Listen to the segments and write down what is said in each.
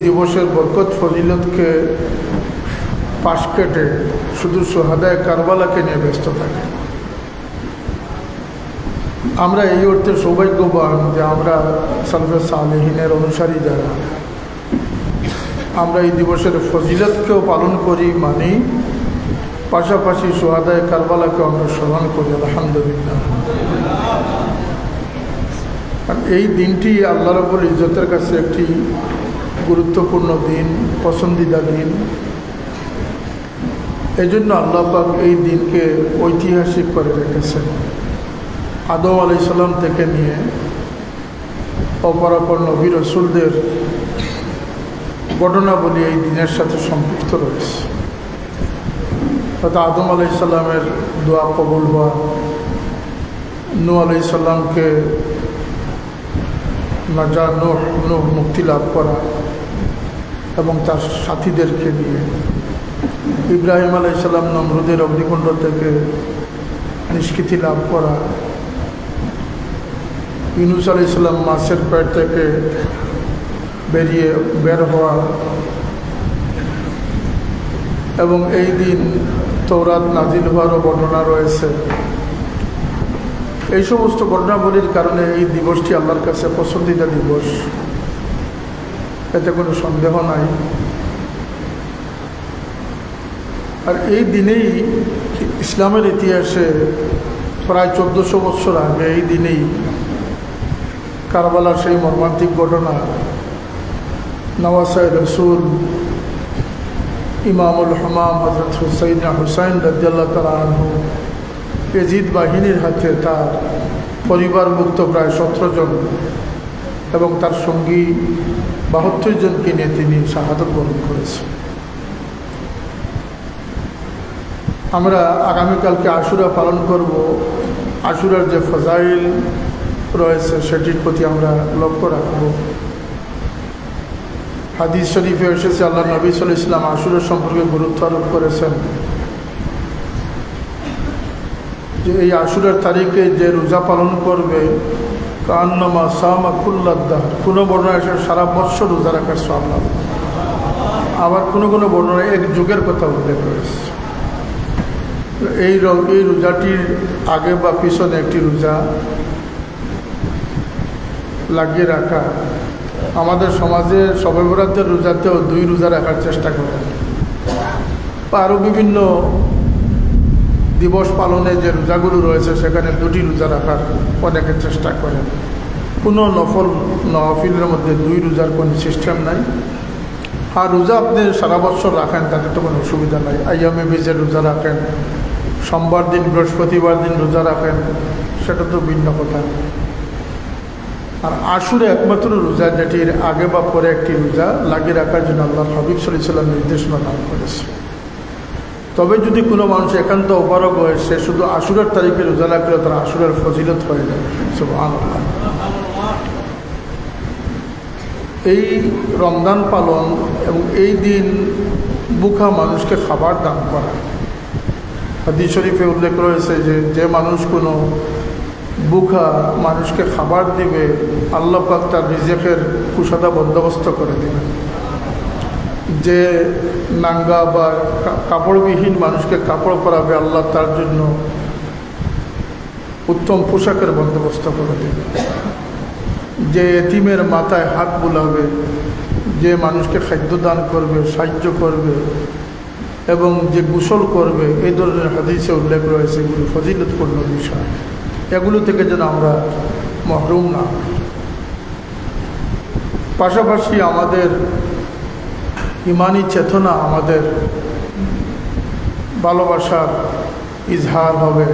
দিবসের বরকত ফজিলতকে পাশ কেটে শুধু সোহাদায়ে কারবালাকে নিয়ে ব্যস্ত থাকে। আমরা এই অর্থে সৌভাগ্যবান যে আমরা সালফে সালেহিনের অনুসারী যারা, আমরা এই দিবসের ফজিলতকেও পালন করি, মানি, পাশাপাশি সোহাদায়ে কারবালাকে আমরা স্মরণ করি। আলহামদুলিল্লাহ। আর এই দিনটি আল্লাহ রাব্বুল ইজ্জতের কাছে একটি গুরুত্বপূর্ণ দিন, পছন্দিদা দিন। এই জন্য আল্লাহ পাক এই দিনকে ঐতিহাসিক করে রেখেছেন। আদম আলাইহিস সালাম থেকে নিয়ে অপরাপর নবী রাসূলদের ঘটনাবলী এই দিনের সাথে সম্পৃক্ত রয়েছে। অর্থাৎ আদম আলাইহিস সালামের দোয়া কবুল হওয়া, নূহ আলাইহিস সালামকে নূহ মুক্তি লাভ করা এবং তার সাথীদেরকে নিয়ে, ইব্রাহিম আলাইহিস সালাম নমরুদের অগ্নিকুণ্ড থেকে নিষ্কৃতি লাভ করা, ইউনূস আলাইহিস সালাম মাছের পেট থেকে বের হওয়া, এবং এই দিন তৌরাত নাজিল হওয়ারও বর্ণনা রয়েছে। এই সমস্ত ঘটনাবলীর কারণে এই দিবসটি আল্লাহর কাছে পছন্দিদা দিবস, এতে কোনো সন্দেহ নাই। আর এই দিনেই ইসলামের ইতিহাসে প্রায় 1400 বছর আগে এই দিনেই কারবালার সেই মর্মান্তিক ঘটনা, নওয়াসায়ে রসুল ইমামুল হামাম হযরত হুসাইন রাদিয়াল্লাহু তাআলা আনহু ইয়াজিদ বাহিনীর হাতে তার পরিবারভুক্ত প্রায় 17 জন এবং তার সঙ্গী 72 জনকে নিয়ে তিনি শাহাদাত বরণ করেছেন। আমরা আগামীকালকে আশুরা পালন করব। আশুরার যে ফজাইল রয়েছে সেটির প্রতি আমরা লক্ষ্য রাখব। হাদিস শরীফে এসেছে আল্লাহ নবী সাল্লাল্লাহু আলাইহি ওয়াসাল্লাম আশুরা সম্পর্কে গুরুত্ব আরোপ করেছেন যে এই আশুরার তারিখে যে রোজা পালন করবে কান্নামা সামা কুল্লাদ্দাহ, কোনো বর্ণনা এসে সারা বৎসর রোজা রাখার সওয়াব লাভ। আবার কোনো কোনো বর্ণনায় এক যুগের কথা উল্লেখ রয়েছে। এই রোজাটির আগে বা পিছনে একটি রোজা লাগিয়ে রাখা। আমাদের সমাজে শবে বরাতের রোজাতেও 2 রোজা রাখার চেষ্টা করেন, বা আরও বিভিন্ন দিবস পালনে যে রোজাগুলো রয়েছে সেখানে 2টি রোজা রাখার অনেকে চেষ্টা করেন। কোনো নফিলের মধ্যে 2 রোজার কোনো সিস্টেম নাই। আর রোজা আপনি সারা বছর রাখেন তাতে তো কোনো অসুবিধা নাই। আইয়ামে বীজের রোজা রাখেন, সোমবার দিন বৃহস্পতিবার দিন রোজা রাখেন, সেটা তো ভিন্ন কথা। আর আশুরা একমাত্র রোজা যেটির আগে বা পরে একটি রোজা লাগিয়ে রাখার জন্য আল্লাহর হাবিব সাল্লাল্লাহু আলাইহি ওয়াসাল্লাম নির্দেশনা দান করেছে। তবে যদি কোনো মানুষ একান্ত অপারগ হয়, সে শুধু আশুরার তারিখে রোজা রাখলে তার আশুরার ফজিলত হয়ে যায়। সুবহানাল্লাহ। এই রমজান পালন এবং এই দিন ভুখা মানুষকে খাবার দান করা, হাদিস শরীফে উল্লেখ রয়েছে যে মানুষ কোনো ভুখা মানুষকে খাবার দিবে, আল্লাহ পাক তার রিজিকের কুশাদা বন্দোবস্ত করে দিবে। যে নাঙ্গা বা কাপড়বিহীন মানুষকে কাপড় পরাবে, আল্লাহ তার জন্য উত্তম পোশাকের বন্দোবস্ত করে দেবে। যে এতিমের মাথায় হাত বুলাবে, যে মানুষকে খাদ্য দান করবে, সাহায্য করবে এবং যে গোসল করবে, এই ধরনের হাদিসে উল্লেখ রয়েছে। এগুলো ফজিলতপূর্ণ বিষয়, এগুলো থেকে যেন আমরা মহরুম না হই। পাশাপাশি আমাদের ইমানি চেতনা, আমাদের ভালোবাসার ইজহার হবে।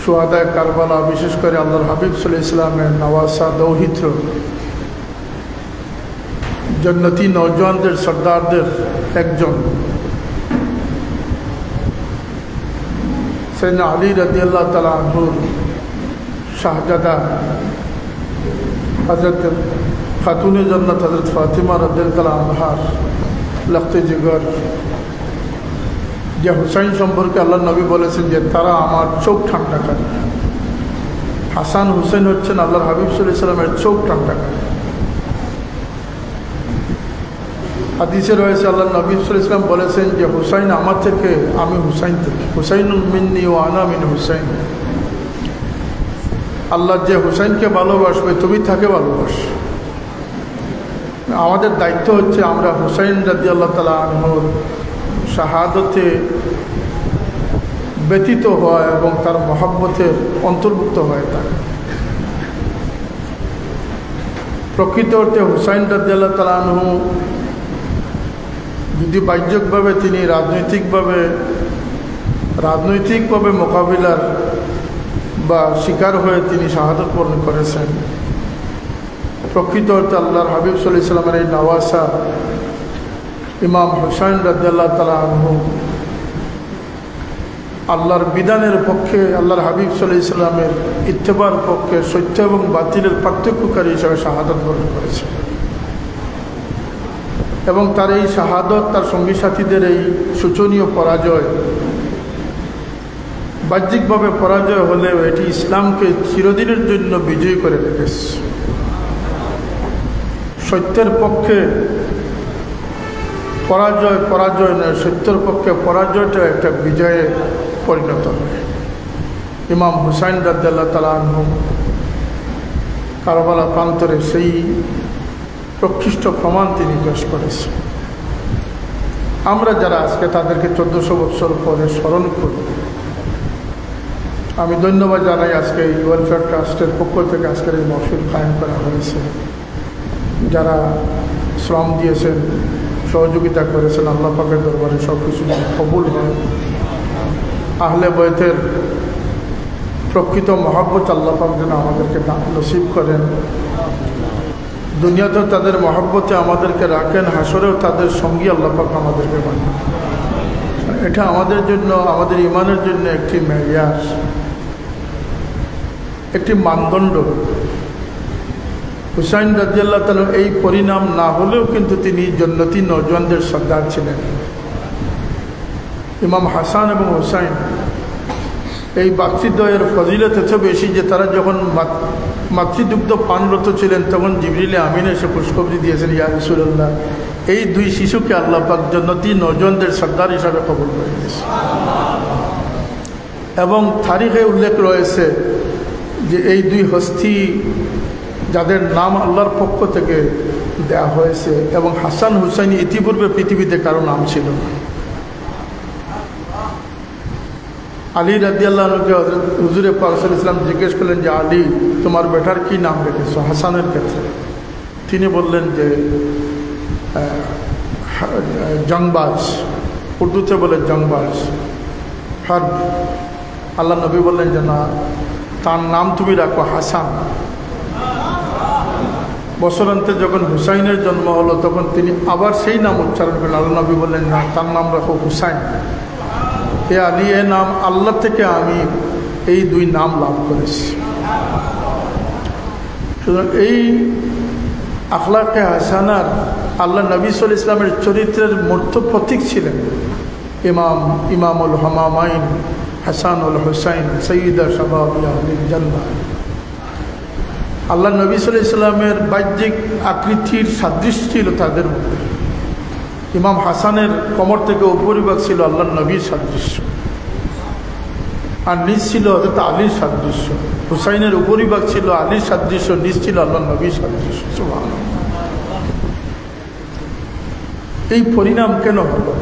শুহাদায়ে কারবালা, বিশেষ করে আল্লাহর হাবিব সাল্লাল্লাহু আলাইহি ওয়াসাল্লামের নওয়াসা দৌহিত্র জান্নাতি নওজওয়ানদের সর্দারদের একজন সাইয়েদনা আলী রাদিয়াল্লাহু তাআলা আনহুর শাহজাদা হযরত খাতুনে জান্নাত হযরত ফাতিমা রাদিয়াল্লাহু তাআলা আনহার লখতে জিগর, যে হুসাইন সম্পর্কে আল্লাহ নবী বলেছেন যে তারা আমার চোখ ঠান্ডা করে। হাসান হুসেন হচ্ছেন আল্লাহর হাবিব সাল্লাল্লাহু আলাইহি ওয়াসাল্লামের চোখ ঠান্ডা করে। হাদিসে রয়েছে আল্লাহ নবী সাল্লাল্লাহু আলাইহি ওয়াসাল্লাম বলেছেন যে হুসাইন আমার থেকে, আমি হুসাইন থেকে। হুসাইনুল মিন্নি ওয়া আনা মিন হুসাইন। আল্লাহ যে হুসাইনকে ভালোবাসবে তুমি তাকে ভালোবাসো। আমাদের দায়িত্ব হচ্ছে আমরা হুসাইন রাদিয়াল্লাহু তাআলা আনহুর শাহাদতে ব্যতীত হওয়া এবং তার মহব্বতের অন্তর্ভুক্ত হয়ে থাকে। প্রকৃত অর্থে হুসাইন রাদিয়াল্লাহু তাআলা আনহু যদি বাহ্যিকভাবে তিনি রাজনৈতিকভাবে মোকাবিলার বা শিকার হয়ে তিনি শাহাদত বরণ করেছেন, প্রকৃত অর্থে আল্লাহর হাবিব সাল্লাল্লাহু আলাইহি ওয়াসাল্লামের এই নওয়াসা ইমাম হুসাইন রাদিয়াল্লাহু তাআলা আনহু আল্লাহর বিধানের পক্ষে, আল্লাহর হাবিব সাল্লাল্লাহু আলাইহি ওয়াসাল্লামের ইত্তেবার পক্ষে সত্য এবং বাতিলের পার্থক্যকারী হিসাবে শাহাদত বরণ করেছেন। এবং তার এই শাহাদত, তার সঙ্গী সাথীদের এই শোচনীয় পরাজয়, বাহ্যিকভাবে পরাজয় হলেও এটি ইসলামকে চিরদিনের জন্য বিজয়ী করে রেখেছে। সত্যের পক্ষে পরাজয় নয়, সত্যের পক্ষে পরাজয়টা একটা বিজয়ে পরিণত হয়। ইমাম হুসাইন রাদিয়াল্লাহু তাআলা আনহু কারবালা প্রান্তরে সেই প্রকৃষ্ট প্রমাণ তিনি পেশ করেছেন। আমরা যারা আজকে তাদেরকে 1400 বছর পরে স্মরণ করি, আমি ধন্যবাদ জানাই আজকে এই ওয়েলফেয়ার ট্রাস্টের পক্ষ থেকে আজকের এই মহফিল কায়েম করা হয়েছে। যারা শ্রম দিয়েছেন, সহযোগিতা করেছেন, আল্লাহ পাকের দরবারে সব কিছু কবুল হয়। আহলে বয়তের প্রকৃত মহব্বত আল্লাহ পাক যেন আমাদেরকে নসিব করেন। দুনিয়াতেও তাদের মহব্বতে আমাদেরকে রাখেন, হাসরেও তাদের সঙ্গী আল্লাহ পাক আমাদেরকে বানান। এটা আমাদের জন্য, আমাদের ইমানের জন্য একটি মেয়ার, একটি মানদণ্ড। হুসাইন রাদিয়াল্লাহু তাআলা এই পরিণাম না হলেও কিন্তু তিনি জান্নাতি নওজওয়ানদের সর্দার ছিলেন। ইমাম হাসান এবং হুসাইন এই ভাতৃদ্বয়ের ফজিলত এত বেশি যে তারা যখন মাতৃদুগ্ধ পানরত ছিলেন তখন জিবরিল আমিন এসে পুষ্পবৃত্তি দিয়েছেন, ইয়া রাসূলুল্লাহ, এই দুই শিশুকে আল্লাহ পাক জান্নাতি নওজওয়ানদের সর্দার হিসাবে কবুল করে দিয়েছে। এবং তারিখে উল্লেখ রয়েছে যে এই দুই হস্তি যাদের নাম আল্লাহর পক্ষ থেকে দেয়া হয়েছে, এবং হাসান হুসাইন ইতিপূর্বে পৃথিবীতে কারো নাম ছিল না। আলী রাদিয়াল্লাহু আনহুকে হুজুরে পাক সাল্লাল্লাহু আলাইহি ওয়াসাল্লাম জিজ্ঞেস করলেন যে আলী, তোমার বেটার কি নাম রেখেছো হাসানের ক্ষেত্রে? তিনি বললেন যে জংবাজ, উর্দুতে বলে জংবাজ, হার্ব। আল্লাহ নবী বললেন যে না, তার নাম তুমি রাখো হাসান। বছরান্তে যখন হুসাইনের জন্ম হলো তখন তিনি আবার সেই নাম উচ্চারণ করলেন। আল্লাহ নবী বললেন না, তার নাম রাখো হুসাইন। এ আলী, এ নাম আল্লাহ থেকে আমি এই দুই নাম লাভ করেছি। সুতরাং এই আখলাকে হাসানার আল্লাহ নবী সাল্লাল্লাহু আলাইহি ওয়াসাল্লামের চরিত্রের মূর্ত প্রতীক ছিলেন ইমামুল হামামাইন হাসানুল হুসাইন সৈয়দা শাবাব আহলিল জান্নাহ। আল্লাহ নবী সাল্লাল্লাহু আলাইহি ওয়াসাল্লামের বাহ্যিক আকৃতির সাদৃশ্য ছিল তাদের মধ্যে। ইমাম হাসানের কোমর থেকে উপরিভাগ ছিল আল্লাহ নবীর সাদৃশ্য, আর নিচ ছিল হযরত আলীর সাদৃশ্য। হুসাইনের উপরিভাগ ছিল আলীর সাদৃশ্য, নিচ ছিল আল্লাহ নবীর সাদৃশ্য। সুবহানাল্লাহ। এই পরিণাম কেন হলো?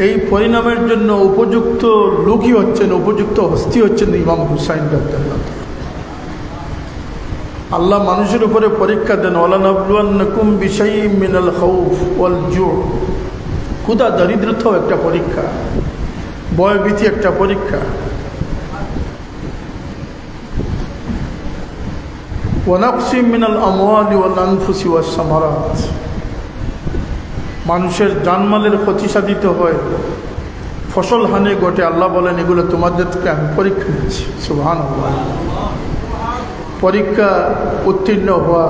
এই পরিণামের জন্য উপযুক্ত লোকই হচ্ছেন, উপযুক্ত হস্তি হচ্ছেন ইমাম হুসাইন রাদিয়াল্লাহু তাআলা। আল্লাহ মানুষের উপরে পরীক্ষা দেন, ওয়ালানাবলুওয়ান্নাকুম বিশাইইম মিনাল খাউফ ওয়াল জু'। ক্ষুধা দরিদ্রতাও একটা পরীক্ষা, ভয়ভীতি একটা পরীক্ষা। ওয়া নাকসিম মিনাল আমওয়ালি ওয়াল আনফুসি ওয়াস সামারাত। মানুষের জানমালের ক্ষতি সাধিত হয়, ফসল হানি ঘটে। আল্লাহ বলেন এগুলো তোমাদেরকে আমি পরীক্ষা নিচ্ছি। সুবহানাল্লাহ। পরীক্ষা উত্তীর্ণ হওয়া,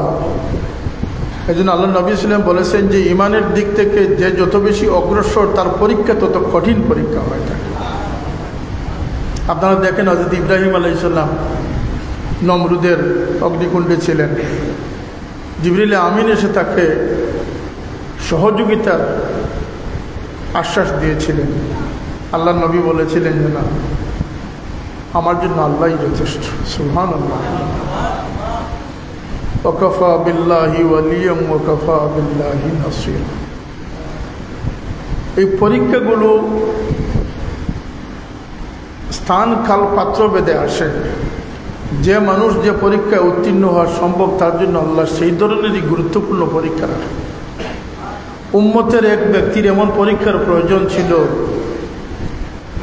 এই জন্য আল্লাহ নবী সাল্লাল্লাহু আলাইহি ওয়াসাল্লাম বলেছেন যে ইমানের দিক থেকে যে যত বেশি অগ্রসর তার পরীক্ষা তত কঠিন পরীক্ষা হয়ে থাকে। আপনারা দেখেন হযরত ইব্রাহিম আলাইহিস সালাম নমরুদের অগ্নিকুণ্ডে ছিলেন। জিবরিল আমিন এসে তাকে সহযোগিতার আশ্বাস দিয়েছিলেন। আল্লাহ নবী বলেছিলেন যে না, আমার জন্য আল্লাহই যথেষ্ট। সুবহানাল্লাহ। ওয়াকাফা বিল্লাহি ওয়ালিয়াম ওয়াকাফা বিল্লাহি নাসীরা। এই পরীক্ষাগুলো স্থান কাল পাত্র ভেদে আসে। যে মানুষ যে পরীক্ষায় উত্তীর্ণ হওয়া সম্ভব তার জন্য আল্লাহ সেই ধরনেরই গুরুত্বপূর্ণ পরীক্ষা রাখে। উম্মতের এক ব্যক্তির এমন পরীক্ষার প্রয়োজন ছিল,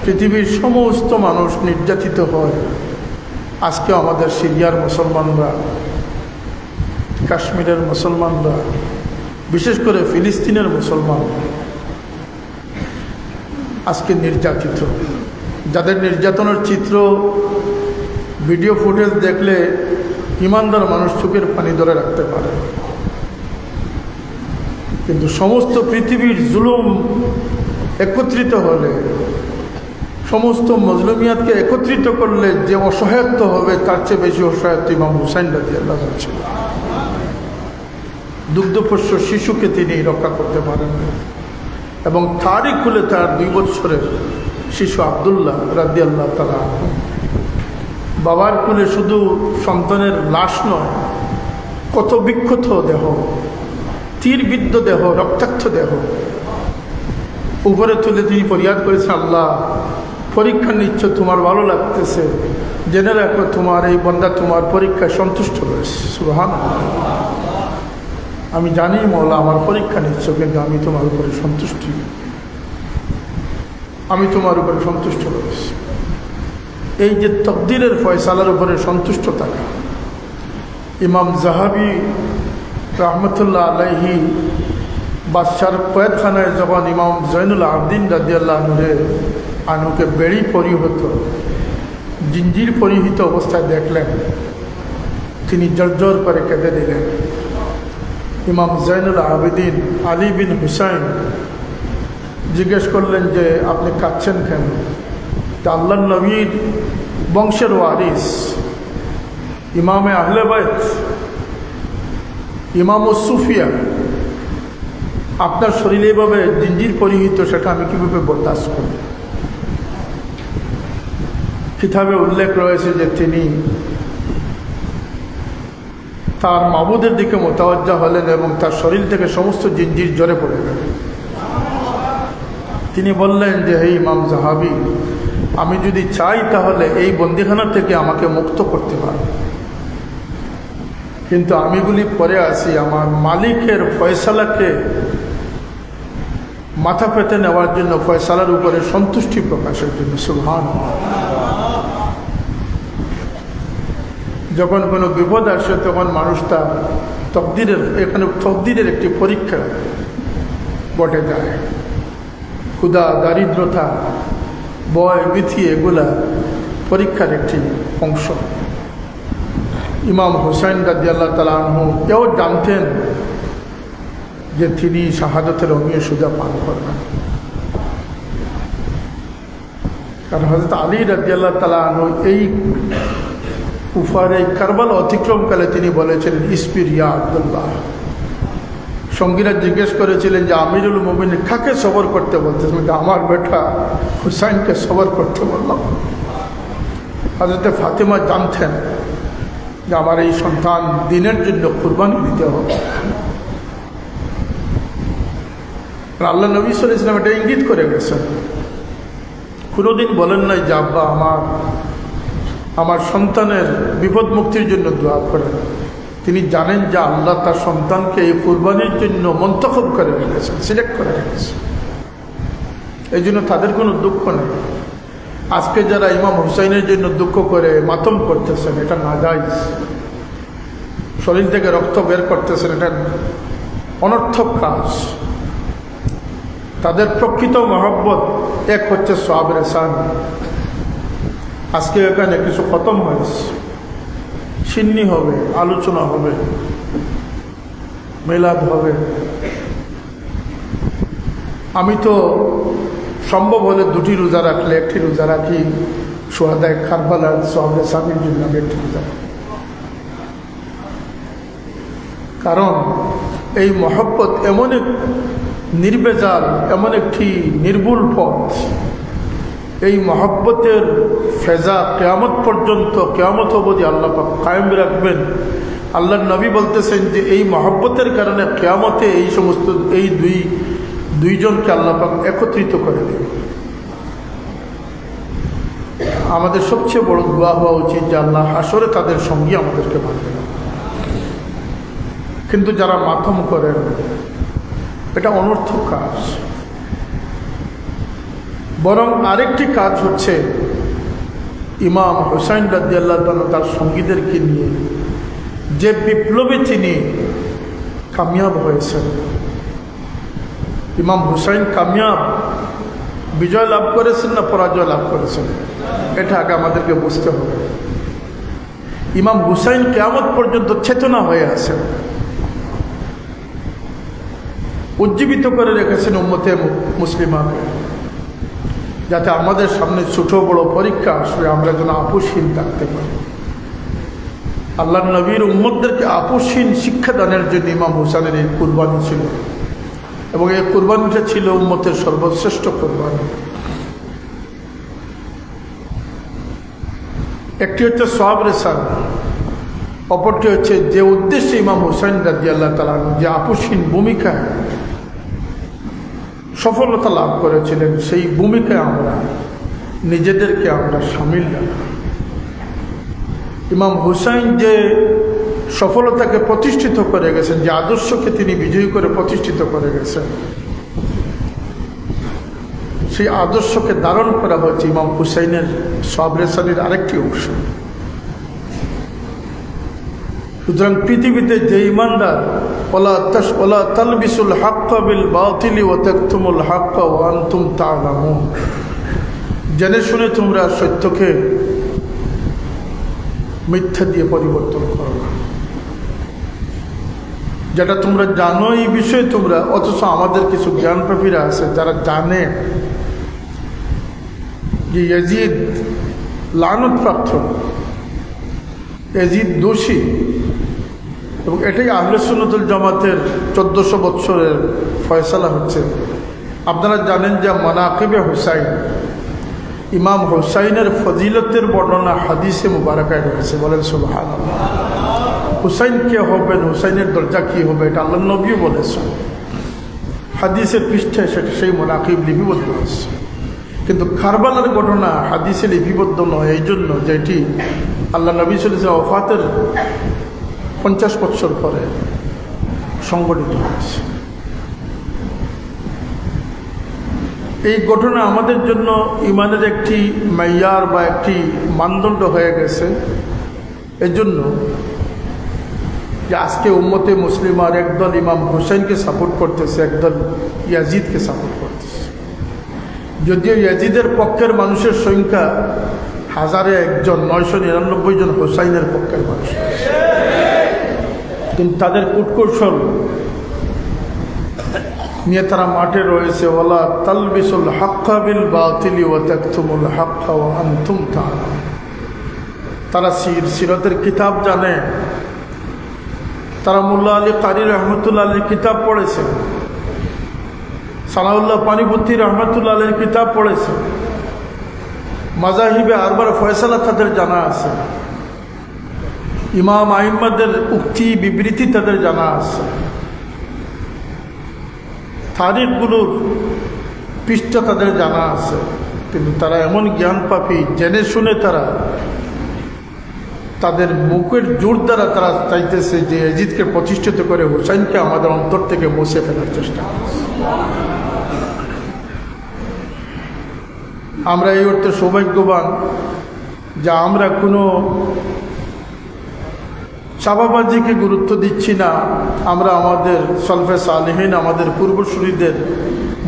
পৃথিবীর সমস্ত মানুষ নির্যাতিত হয়। আজকে আমাদের সিরিয়ার মুসলমানরা, কাশ্মীরের মুসলমানরা, বিশেষ করে ফিলিস্তিনের মুসলমান আজকে নির্যাতিত। যাদের নির্যাতনের চিত্র, ভিডিও ফুটেজ দেখলে ইমানদার মানুষ চোখের পানি ধরে রাখতে পারে। কিন্তু সমস্ত পৃথিবীর জুলুম একত্রিত হলে, সমস্ত মজলুমিয়াতকে একত্রিত করলে যে অসহায়ত্ব হবে তার চেয়ে বেশি অসহায়ত্ব ইমাম হুসাইন রাদিয়াল্লাহু আনহু ছিল। দুগ্ধপোষ্য শিশুকে তিনি রক্ষা করতে পারেন এবং তারই কুলে তার 2 বছরের শিশু আব্দুল্লাহ রাদিয়াল্লাহু তাআলা আনহু। বাবার কুলে শুধু সন্তানের লাশ নয়, কত বিক্ষত দেহ, তীরবিদ্ধ দেহ, রক্তাক্ত দেহ উপরে তুলে তিনি ফরিয়াদ করেছেন, আল্লাহ পরীক্ষা নিচ্ছ, তোমার ভালো লাগতেছে, জেনে রাখো তোমার এই বান্দা তোমার পরীক্ষায় সন্তুষ্ট রয়েছে। সুবহানাল্লাহ। আমি জানি মওলা আমার পরীক্ষা নিচ্ছ, কিন্তু আমি তোমার উপরে সন্তুষ্টি, আমি তোমার উপরে সন্তুষ্ট রয়েছি। এই যে তকদিরের ফয়সালার উপরে সন্তুষ্ট থাকা, ইমাম জাহাবি রহমতুল্লাহ আলাইহি বাদশার কয়েদখানায় যখন ইমাম জৈনুল আবদিন রাদিয়াল্লাহু আনহুকে বেড়ি পরিহিত, জিঞ্জির পরিহিত অবস্থায় দেখলেন, তিনি জর্জর করে কেঁদে দিলেন। ইমাম জৈনুল আবেদিন আলী বিন হুসাইন জিজ্ঞেস করলেন যে আপনি কাঁদছেন কেন? আল্লাহর নবীর বংশের ওয়ারিস, ইমামে আহলে বাইত, ইমাম সুফিয়া, আপনার শরীরে এভাবে জিঞ্জির পরিহিত, সেটা আমি কীভাবে বরদাস্ত করব? কিতাবে উল্লেখ রয়েছে যে তিনি তার মাবুদের দিকে মোতাওয়াজ্জা হলেন এবং তার শরীর থেকে সমস্ত জিঞ্জির জ্বরে পড়ে গেল। তিনি বললেন যে হে ইমাম জাহাবি, আমি যদি চাই তাহলে এই বন্দিখানা থেকে আমাকে মুক্ত করতে পারব, কিন্তু আমি বলি পরে আছি আমার মালিকের ফয়সালাকে মাথা পেতে নেওয়ার জন্য, ফয়সালার উপরে সন্তুষ্টি প্রকাশের জন্য। সুবহানাল্লাহ। যখন কোনো বিপদ আসে তখন মানুষ তার তকদিরের, এখানে তকদিরের একটি পরীক্ষা ঘটে যায়। ক্ষুধা, দারিদ্রতা, ভয়, ভীতি, এগুলা পরীক্ষার একটি অংশ। ইমাম হুসাইন রাদিয়াল্লাহু তাআলা আনহু কেউ জানতেন যে তিনি শাহাদাতের অঙ্গীয় সুদা পান করবেন, কারণ হযরত আলী রাদিয়াল্লাহু তাআলা আনহু এই কুফার, এই কারবালা অতিক্রমকালে তিনি বলেছিলেন, ইসবির ইয়া আব্দুল্লাহ। সঙ্গীরা জিজ্ঞেস করেছিলেন যে আমিরুল মুমিনিন কাকে সবর করতে বলতেছেন? আমার বেটা হুসাইনকে সবর করতে বললাম। হযরত ফাতেমা জানতেন যে আমার এই সন্তান দিনের জন্য কুরবানি দিতে হবে। আল্লাহ নবী সাল্লাল্লাহু আলাইহি ওয়াসাল্লাম এটা ইঙ্গিত করে গেছেন। কোনোদিন বলেন নাই যে আব্বা আমার সন্তানের বিপদ মুক্তির জন্য দোয়া করেন। তিনি জানেন যে আল্লাহ তার সন্তানকে এই কুরবানির জন্য মন্তখব করে রেখেছেন, সিলেক্ট করে রেখেছেন। এই জন্য তাদের কোনো দুঃখ নেই। আজকে যারা ইমাম হুসাইনের জন্য দুঃখ করে মাতম করতেছেন, এটা নাজায়েজ। শরীর থেকে রক্ত বের করতেছেন, এটা অনর্থক কাজ। তাদের প্রকৃত মহব্বত এক হচ্ছে সওয়াবের সানি। আজকে এখানে কিছু খতম হয়েছে, সিন্নি হবে, আলোচনা হবে, মিলাদ হবে। আমি তো সম্ভব হলে 2টি রোজা রাখলে, একটি রোজা রাখি শুহাদায়ে কারবালার সওয়াবে সানির জন্য, আমি একটি রোজা রাখি। কারণ এই মহব্বত এমন এক নির্বেজাল, এমন একটি নির্ভুল পথ, এই মহব্বতের ফেজা কিয়ামত পর্যন্ত, কিয়ামত অবধি আল্লাহ পাক কায়েম রাখবেন। আল্লাহর নবী বলতেছেন যে এই মহব্বতের কারণে কিয়ামতে এই সমস্ত এই দুইজনকে আল্লাহ পাক একত্রিত করে দেবে। আমাদের সবচেয়ে বড় দোয়া হওয়া উচিত যে আল্লাহ হাসরে তাদের সঙ্গী আমাদেরকে বাঁধবেন। কিন্তু যারা মাথম করেন, এটা অনর্থক কাজ। বরং আরেকটি কাজ হচ্ছে ইমাম হুসাইন রাদিয়াল্লাহু তাআলা তার সঙ্গীদেরকে নিয়ে যে বিপ্লবে তিনি কামিয়াব হয়েছেন। ইমাম হুসাইন কামিয়াব, বিজয় লাভ করেছেন না পরাজয় লাভ করেছেন, এটা আগে আমাদেরকে বুঝতে হবে। ইমাম হুসাইন কিয়ামত পর্যন্ত চেতনা হয়ে আছেন, উজ্জীবিত করে রেখেছেন উম্মতে মুসলিমাকে, যাতে আমাদের সামনে ছোট বড় পরীক্ষা আসবে আমরা যেন আপোষহীন থাকতে পারি। আল্লাহ নবীর উম্মতদেরকে আপোষহীন শিক্ষা দানের জন্য ইমাম হুসাইনের এই কুরবানি ছিল, এবং এই কুরবানিটা ছিল উম্মতের সর্বশ্রেষ্ঠ কুরবানি। একটি হচ্ছে সওয়াব রেসালা, অপরটি হচ্ছে যে উদ্দেশ্যে ইমাম হুসাইন রাদিয়াল্লাহু তাআলা যে আপোষহীন ভূমিকায় সফলতা লাভ করেছিলেন, সেই ভূমিকায় আমরা নিজেদেরকে আমরা সামিল রাখি। ইমাম হুসাইন যে সফলতাকে প্রতিষ্ঠিত করে গেছেন, যে আদর্শকে তিনি বিজয়ী করে প্রতিষ্ঠিত করে গেছেন, সেই আদর্শকে ধারণ করা হয়েছে ইমাম হুসাইনের সওয়াব রেসালার আরেকটি অংশ। সুতরাং পৃথিবীতে যে ইমানদার ওয়ালা তালবিসুল হাক্কা বিল বাতিলি ওয়া তাকতুমুল হাক্কা ওয়া আনতুম তা'লামুন, জেনে শুনে তোমরা সত্যকে মিথ্যা দিয়ে পরিবর্তন করো না। যেটা তোমরা জানো এই বিষয়ে তোমরা, অথচ আমাদের কিছু জ্ঞানপ্রাপীরা আছে যারা জানে যে ইয়াজিদ লানতপ্রাপ্ত, ইয়াজিদ দোষী, এবং এটাই আহলে সুন্নাতুল জামাতের 1400 বৎসরের ফয়সালা হচ্ছে। আপনারা জানেন যে মানাকিবে হুসাইন, ইমাম হুসাইনের ফজিলতের বর্ণনা হাদিসে মুবারাকায় রয়েছে। বলেন সুবহানাল্লাহ। হুসাইন কে হবেন, হুসাইনের দরজা কি হবে, এটা আল্লাহ নবীও বলেছেন। হাদিসের পৃষ্ঠায় সেটা সেই মানাকিব লিপিবদ্ধ আছে। কিন্তু কারবালার ঘটনা হাদিসে লিপিবদ্ধ নয়, এই জন্য যেটি আল্লাহ নবী সাল্লাল্লাহু আলাইহি ওয়াসাল্লাম ওফাতের 50 বছর পরে সংগঠিত হয়েছে। এই ঘটনা আমাদের জন্য ইমানের একটি মাইয়ার বা একটি মানদণ্ড হয়ে গেছে। এজন্য যে আজকে উম্মতে মুসলিমার একদল ইমাম হুসাইনকে সাপোর্ট করতেছে, একদল ইয়াজিদকে সাপোর্ট করতেছে। যদিও ইয়াজিদের পক্ষের মানুষের সংখ্যা 1001 999 জন হুসাইনের পক্ষের মানুষ, কিন্তু তাদের কূটকৌশল নিয়ে তারা মাঠে রয়েছে। ওয়ালা তালবিসুল হাক্কা বিল বাতিলি ওয়া তাকতুমুল হাক্কা ওয়া আনতুম তা'লামুন। তারা সিরাতের কিতাব জানে, তারা মোল্লা আলী কারি রহমতুল্লাহ আলীর কিতাব পড়েছে, সানাউল্লাহ পানিপতি রহমতুল্লাহ আলীর কিতাব পড়েছে, মাজাহিবে আরবার ফয়সালা তাদের জানা আছে, ইমাম আইম্মাদের উক্তি বিবৃতি তাদের জানা আছে, তারিখগুলোর পৃষ্ঠা তাদের জানা আছে। কিন্তু তারা এমন জ্ঞান পাপী, জেনে শুনে তারা তাদের মুখের জোর দ্বারা তারা চাইতেছে যে ইয়াজিদকে প্রতিষ্ঠিত করে হুসাইনকে আমাদের অন্তর থেকে মুছে ফেলার চেষ্টা করছে। আমরা এই অর্থে সৌভাগ্যবান যে আমরা কোনো চাপাবাজিকে গুরুত্ব দিচ্ছি না। আমরা আমাদের সলফে সালেহিন, আমাদের পূর্বসূরীদের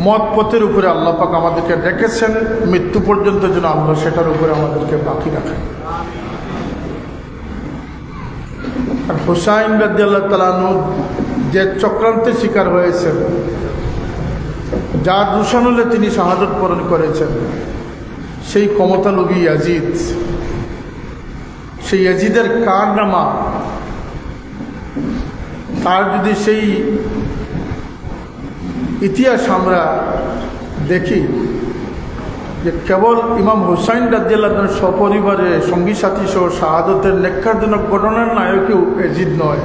মত পথের উপরে আল্লাহ পাক আমাদেরকে রেখেছেন, মৃত্যু পর্যন্ত যেন আল্লাহ সেটার উপরে আমাদেরকে বাকি রাখেন। আর হুসাইন রাদিয়াল্লাহু তাআলা আনহু যে চক্রান্তের শিকার হয়েছেন, যার দুশানলে তিনি শাহাদত বরণ করেছেন, সেই ক্ষমতালোভী ইয়াজিদ, সেই ইয়াজিদের কারনামা, তার যদি সেই ইতিহাস আমরা দেখি যে কেবল ইমাম হুসাইন রাদিয়াল্লাহু আনহু সপরিবারে সঙ্গী সাথী সহ শাহাদতের নেককারজনক ঘটনার নায়কও এজিদ নয়।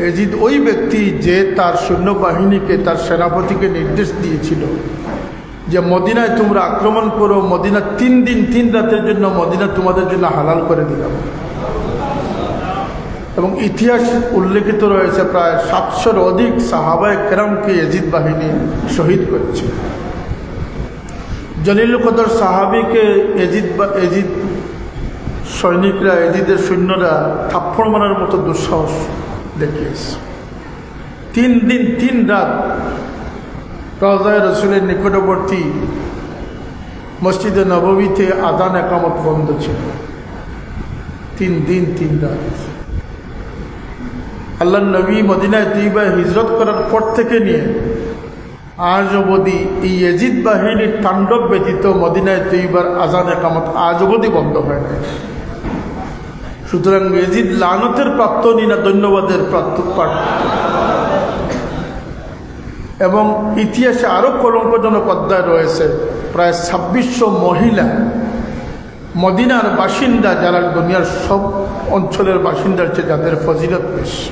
এজিদ ওই ব্যক্তি যে তার সৈন্যবাহিনীকে, তার সেনাপতিকে নির্দেশ দিয়েছিল যে মদিনায় তোমরা আক্রমণ করো, মদিনা 3 দিন 3 রাতের জন্য মদিনা তোমাদের জন্য হালাল করে দিলাম। এবং ইতিহাস উল্লেখিত রয়েছে প্রায় 700-র অধিক সাহাবায়ে কেরামকে এজিদ বাহিনী শহীদ করেছে। জলিল কদর সাহাবীকে এজিদ সৈনিকরা, এজিদের সৈন্যরা থাপ্পড় মারার মতো দুঃসাহস দেখিয়েছে। 3 দিন 3 রাত রওজায়ে রসুলের নিকটবর্তী মসজিদে নববীতে আযান একামত বন্ধ ছিল। 3 দিন 3 রাত। আল্লাহ নবী মদিনায় তৈবায় হিজরত করার পর থেকে নিয়ে আজ অবধি এই এজিদ বাহিনীর তাণ্ডব ব্যতীত মদিনায় তৈবার আযান একামত আজ অবধি বন্ধ হয় না। সুতরাং এজিদ লানতের প্রাপ্ত না ধন্যবাদের প্রাপ্ত। এবং ইতিহাসে আরও কলঙ্কজনক অধ্যায় রয়েছে। প্রায় 2600 মহিলা মদিনার বাসিন্দা, যারা দুনিয়ার সব অঞ্চলের বাসিন্দার চেয়ে যাদের ফজিলত বেশি।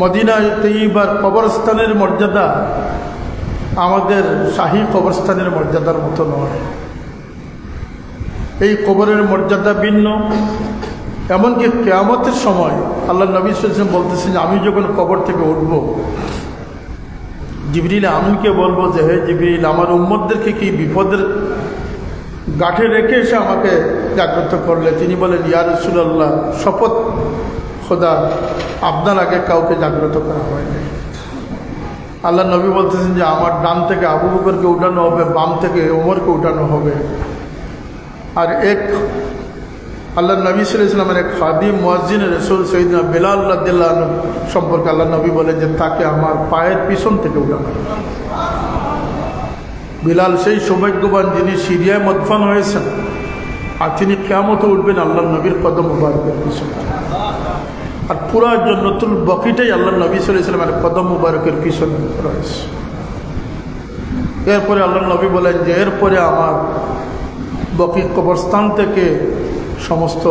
মদিনায় তৈবার কবরস্থানের মর্যাদা আমাদের শাহী কবরস্থানের মর্যাদার মতো নয়। এই কবরের মর্যাদা ভিন্ন। এমনকি কিয়ামতের সময় আল্লাহ নবী সাল্লাল্লাহু আলাইহি ওয়াসাল্লাম বলতেছেন, আমি যখন কবর থেকে উঠব, জিবরিল আমিনকে বলবো যে হে জিবরিল, আমার উম্মতদেরকে কি বিপদের গাঁঠে রেখে এসে আমাকে জাগ্রত করলে? তিনি বলেন, ইয়া রাসূলুল্লাহ, শপথ খোদা, আপনার আগে কাউকে জাগ্রত করা হয়নি। আল্লাহ নবী বলতেছেন যে আমার ডান থেকে আবু বকরকে উঠানো হবে, বাম থেকে ওমরকে উঠানো হবে। আর আল্লাহ নবী সাল্লাল্লাহু আলাইহি ওয়াসাল্লামের এক খাদিম মুয়াজ্জিন রাসূল সাইয়েদনা বেলাল রাদিয়াল্লাহু আনহু সম্পর্কে আল্লাহ নবী বলেন যে তাকে আমার পায়ের পিছন থেকে উঠানো। বিলাল সেই সৌভাগ্যবান যিনি সিরিয়ায় মদফন হয়েছেন, আর তিনি কিয়ামতে উঠবেন আল্লাহ নবীর কদম মুবারকের পিছনে। আর পুরা জান্নাতুল বাকিটাই আল্লাহ নবী সাল্লাল্লাহু আলাইহি ওয়াসাল্লামের কদম মুবারকের পিছনে রয়েছে। এরপরে আল্লাহ নবী বলেন যে এরপরে আমার বাকি কবরস্থান থেকে সমস্ত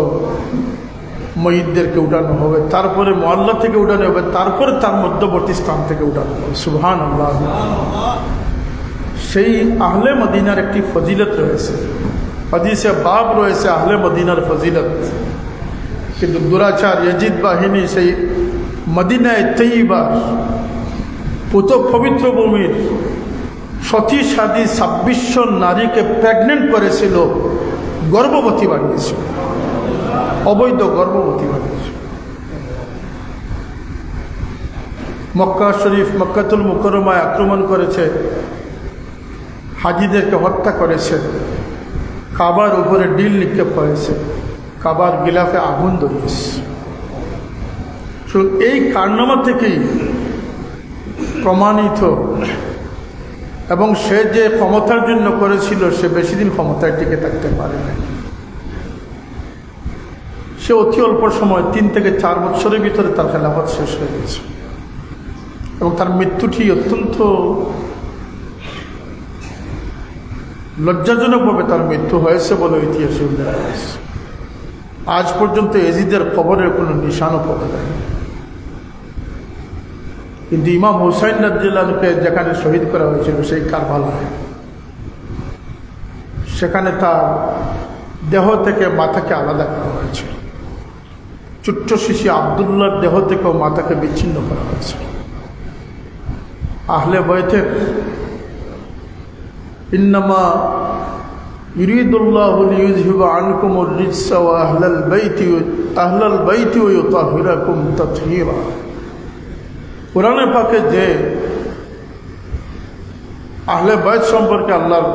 মহিদদেরকে উঠানো হবে, তারপরে মুআল্লা থেকে উঠানো হবে, তারপরে তার মধ্যবর্তী স্থান থেকে উঠানো হবে। সুবহানাল্লাহ। সেই আহলে মদিনার একটি ফজিলত রয়েছে, হাদিসে বাব রয়েছে আহলে মদিনার ফজিলত। কিন্তু দুরাচার ইয়াজিদ বাহিনী সেই মদিনায় তৈবার পুত পবিত্র ভূমির সতী সাদী 2600 নারীকে প্রেগনেন্ট করেছিল, গর্ভবতী বানিয়েছিল, অবৈধ গর্ভবতী বানিয়েছিল। মক্কা শরীফ, মক্কাতুল মুকাররমায় আক্রমণ করেছে, হাজিদেরকে হত্যা করেছে, কাবার উপরে ডিল নিক্ষেপ করেছে, কাবার গিলাফে আগুন ধরিয়েছে। এই কারনামা থেকেই প্রমাণিত। এবং সে যে ক্ষমতার জন্য করেছিল, সে বেশি দিন ক্ষমতায় টিকে থাকতে পারে না। সে অতি অল্প সময় 3 থেকে 4 বছরের ভিতরে তার খেলাফত শেষ হয়ে গেছে। এবং তার মৃত্যুটি অত্যন্ত লজ্জাজনকভাবে তার মৃত্যু হয়েছে বলে ইতিহাসে উল্লেখ হয়েছে। আজ পর্যন্ত এজিদের কবরের কোনো নিশানও পাওয়া যায়নি। কিন্তু ইমাম হুসাইন রাদিয়াল্লাহু আনহুকে যেখানে শহীদ করা হয়েছিল, সেই কারবালায়, সেখানে তার দেহ থেকে মাথাকে আলাদা করা হয়েছিল। ছোট্ট শিশু আব্দুল্লাহর দেহ থেকেও মাথাকে বিচ্ছিন্ন করা হয়েছিল। আহলে বাইতের ইন্নামা ইউরিদুল্লাহু লিইয়ুযহিবা আনকুমুর রিজসা ওয়া আহলাল বাইতি ওয়া ইউতাহহিরাকুম তাতহীরা। কোরআনে পাকে যে আহলে বাইত সম্পর্কে আল্লাহর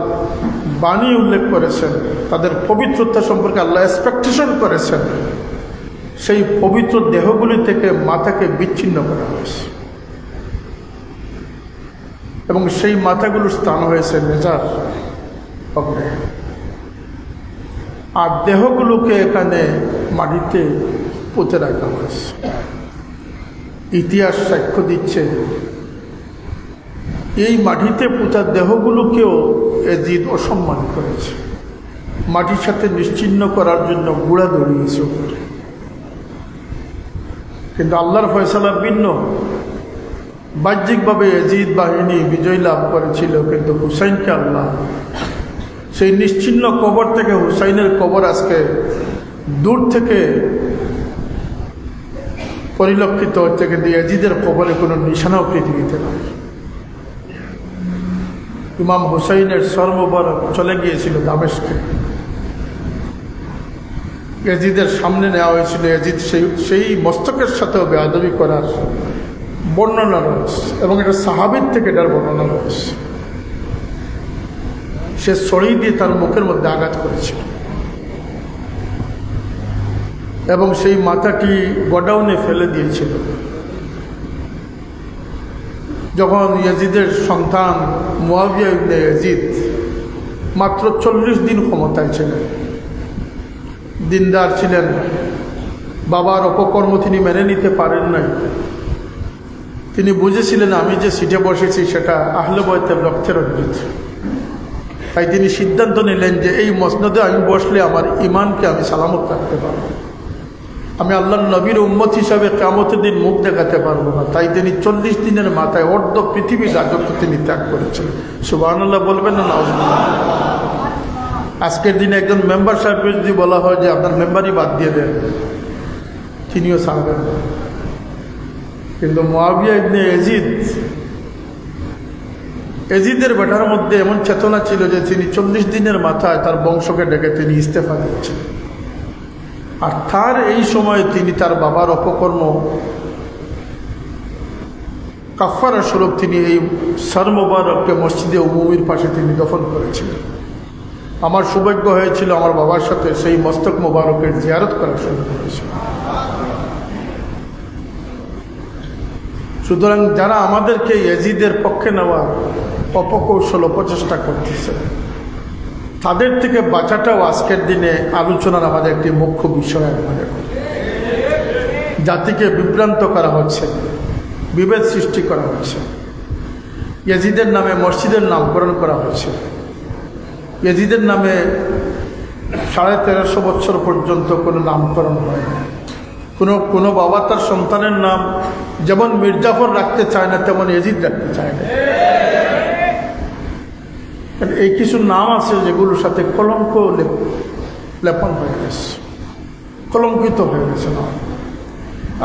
বাণী উল্লেখ করেছেন, তাদের পবিত্রতা সম্পর্কে আল্লাহ এক্সপেকটেশন করেছেন, সেই পবিত্র দেহগুলি থেকে মাথাকে বিচ্ছিন্ন করা হয়েছে। এবং সেই মাথাগুলোর স্থান হয়েছে নেজার কবরে। আর দেহগুলোকে এখানে মাটিতে পুঁতে রাখা হয়েছে। ইতিহাস সাক্ষ্য দিচ্ছে এই মাটিতে পুঁতা দেহগুলোকেও এজিদ অসম্মান করেছে, মাটির সাথে নিশ্চিহ্ন করার জন্য গুড়া দৌড়িয়েছে। কিন্তু আল্লাহর ফয়সালা ভিন্ন। বাহ্যিকভাবে এজিদ বাহিনী বিজয় লাভ করেছিল, কিন্তু হুসাইনকে আল্লাহ সেই নিশ্চিহ্ন কবর থেকে, হুসাইনের কবর আজকে দূর থেকে পরিলক্ষিত হচ্ছে, কিন্তু এজিদের কবরে কোনো নিশানাও পৃথিবীতে নয়। ইমাম হুসাইনের সর্ববরক চলে গিয়েছিল দামেস্কে, এজিদের সামনে নেওয়া হয়েছিল। এজিদ সেই মস্তকের সাথেও বেয়াদবি করার বর্ণনা রয়েছে, এবং এটা সাহাবীর থেকে এটার বর্ণনা রয়েছে। সে ছড়ি দিয়ে তার মুখের মধ্যে আঘাত করেছিল, এবং সেই মাথাটি গোডাউনে ফেলে দিয়েছিল। যখন ইয়াজিদের সন্তান মুয়াবিয়া ইবনে ইয়াজিদ মাত্র 40 দিন ক্ষমতায় ছিলেন, দিনদার ছিলেন, বাবার অপকর্ম তিনি মেনে নিতে পারেন নাই। তিনি বুঝেছিলেন আমি যে সিটে বসেছি সেটা আহলে বয়তের রক্তের অর্জিত। তাই তিনি সিদ্ধান্ত নিলেন যে এই মসনদে আমি বসলে আমার ইমানকে আমি সালামত রাখতে পারবো, আমি আল্লাহর নবীর উম্মত হিসাবে কিয়ামতের দিন মুখ দেখাতে পারবো না। তাই তিনি 40 দিনের মাথায় অর্ধ পৃথিবীর রাজত্ব তিনি ত্যাগ করেছিলেন। সুবহানাল্লাহ বলবেন না? নাউজুবিল্লাহ। আজকের দিনে একজন মেম্বার সাহেবকে যদি বলা হয় যে আপনার মেম্বারই বাদ দিয়ে দেন, তিনিও ছাড়বেন না। কিন্তু মুয়াবিয়া ইবনে এজিদের বেটার মধ্যে এমন চেতনা ছিল যে তিনি 40 দিনের মাথায় তার বংশকে ডেকে তিনি ইস্তেফা দিচ্ছেন। আর তার এই সময়ে তিনি তার বাবার অপকর্ম কাফারা স্বরূপ তিনি এই সর মোবারককে মসজিদে উমুমির পাশে তিনি দফন করেছিলেন। আমার সৌভাগ্য হয়েছিল আমার বাবার সাথে সেই মস্তক মোবারকের জিয়ারত করার সুযোগ হয়েছিল। সুতরাং যারা আমাদেরকে ইয়াজিদের পক্ষে নেওয়া অপকৌশল অপচেষ্টা করতেছে, তাদের থেকে বাঁচাটাও আজকের দিনে আলোচনার আমাদের একটি মুখ্য বিষয়। মনে করি জাতিকে বিভ্রান্ত করা হচ্ছে, বিভেদ সৃষ্টি করা হচ্ছে, ইয়াজিদের নামে মসজিদের নামকরণ করা হচ্ছে। ইয়াজিদের নামে 1350 বছর পর্যন্ত কোনো নামকরণ হয় না। কোনো বাবা তার সন্তানের নাম যেমন মির্জাফর রাখতে চায় না, তেমন ইয়াজিদ রাখতে চায় না। এই কিছু নাম আছে যেগুলোর সাথে কলঙ্ক লেপন হয়ে গেছে, কলঙ্কিত হয়ে গেছে না।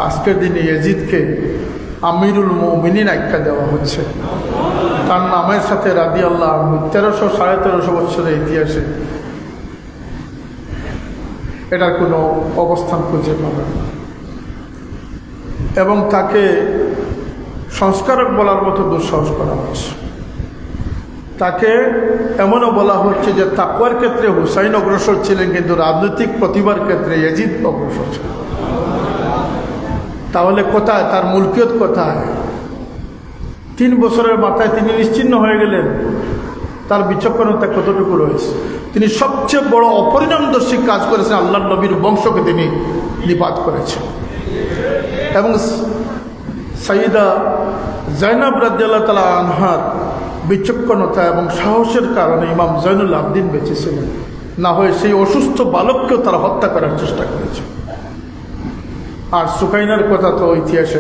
আজকের দিনে ইয়াজিদকে আমিরুল মুমিনিন আখ্যা দেওয়া হচ্ছে। তার নামের সাথে রাদিয়াল্লাহু আনহু 1300-1350 বছরের ইতিহাসে এটার কোনো অবস্থান খুঁজে পাবেন না। এবং তাকে সংস্কারক বলার মতো দুঃসাহস করা হচ্ছে। তাকে এমনও বলা হচ্ছে যে তাকওয়ার ক্ষেত্রে হুসাইন অগ্রসর ছিলেন, কিন্তু রাজনৈতিক প্রতিভার ক্ষেত্রে ইয়াজিদ অগ্রসর ছিলেন। তাহলে কোথায় তার মুলকিয়ত? কোথায়? 3 বছরের মাথায় তিনি নিশ্চিহ্ন হয়ে গেলেন। তার বিচক্ষণতা কতটুকু রয়েছে? তিনি সবচেয়ে বড় অপরিণামদর্শী কাজ করেছেন, আল্লাহর নবীর বংশকে তিনি নিপাত করেছেন। এবং সাইয়্যিদা জাইনাব রাদিয়াল্লাহু তাআলা আনহার বিচক্ষণতা এবং সাহসের কারণে ইমাম জয়নুল আবদিন বেঁচেছিলেন, না হয় সেই অসুস্থ বালককেও তারা হত্যা করার চেষ্টা করেছে। আর সুকাইনার কথা তো ইতিহাসে